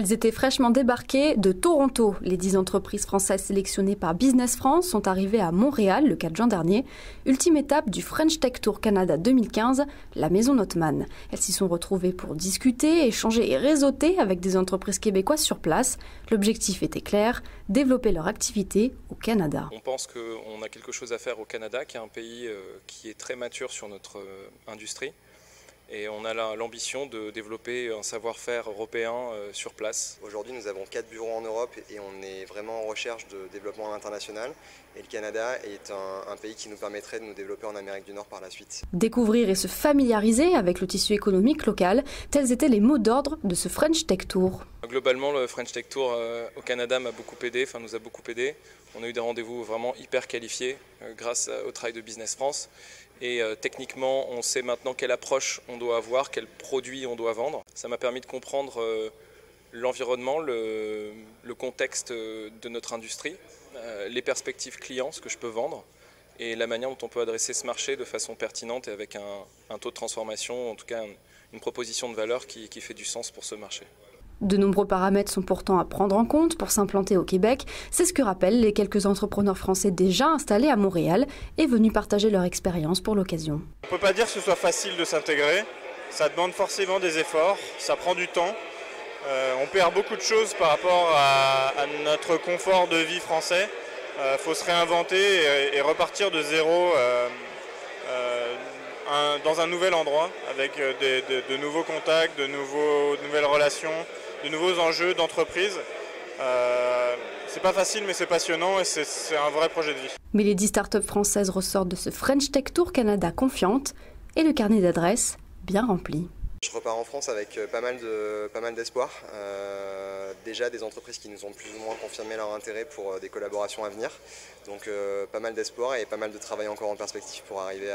Elles étaient fraîchement débarquées de Toronto. Les 10 entreprises françaises sélectionnées par Business France sont arrivées à Montréal le 4 juin dernier. Ultime étape du French Tech Tour Canada 2015, la maison Notman. Elles s'y sont retrouvées pour discuter, échanger et réseauter avec des entreprises québécoises sur place. L'objectif était clair, développer leur activité au Canada. On pense qu'on a quelque chose à faire au Canada, qui est un pays qui est très mature sur notre industrie. Et on a l'ambition de développer un savoir-faire européen sur place. Aujourd'hui, nous avons 4 bureaux en Europe et on est vraiment en recherche de développement international. Et le Canada est un pays qui nous permettrait de nous développer en Amérique du Nord par la suite. Découvrir et se familiariser avec le tissu économique local, tels étaient les mots d'ordre de ce French Tech Tour. Globalement, le French Tech Tour au Canada m'a beaucoup aidé, nous a beaucoup aidé. On a eu des rendez-vous vraiment hyper qualifiés grâce au travail de Business France. Et techniquement, on sait maintenant quelle approche on doit avoir, quels produits on doit vendre. Ça m'a permis de comprendre l'environnement, le contexte de notre industrie, les perspectives clients, ce que je peux vendre, et la manière dont on peut adresser ce marché de façon pertinente et avec un taux de transformation, en tout cas une proposition de valeur qui fait du sens pour ce marché. De nombreux paramètres sont pourtant à prendre en compte pour s'implanter au Québec. C'est ce que rappellent les quelques entrepreneurs français déjà installés à Montréal et venus partager leur expérience pour l'occasion. On ne peut pas dire que ce soit facile de s'intégrer. Ça demande forcément des efforts, ça prend du temps. On perd beaucoup de choses par rapport à notre confort de vie français. Faut se réinventer et repartir de zéro dans un nouvel endroit avec de nouveaux contacts, de nouvelles relations, de nouveaux enjeux d'entreprise. C'est pas facile mais c'est passionnant et c'est un vrai projet de vie. Mais les 10 startups françaises ressortent de ce French Tech Tour Canada confiantes et le carnet d'adresses bien rempli. Je repars en France avec pas mal d'espoir. Déjà des entreprises qui nous ont plus ou moins confirmé leur intérêt pour des collaborations à venir. Donc pas mal d'espoir et pas mal de travail encore en perspective pour arriver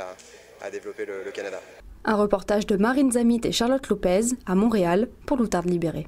à développer le Canada. Un reportage de Marine Zamit et Charlotte Lopez à Montréal pour l'Outarde Libéré.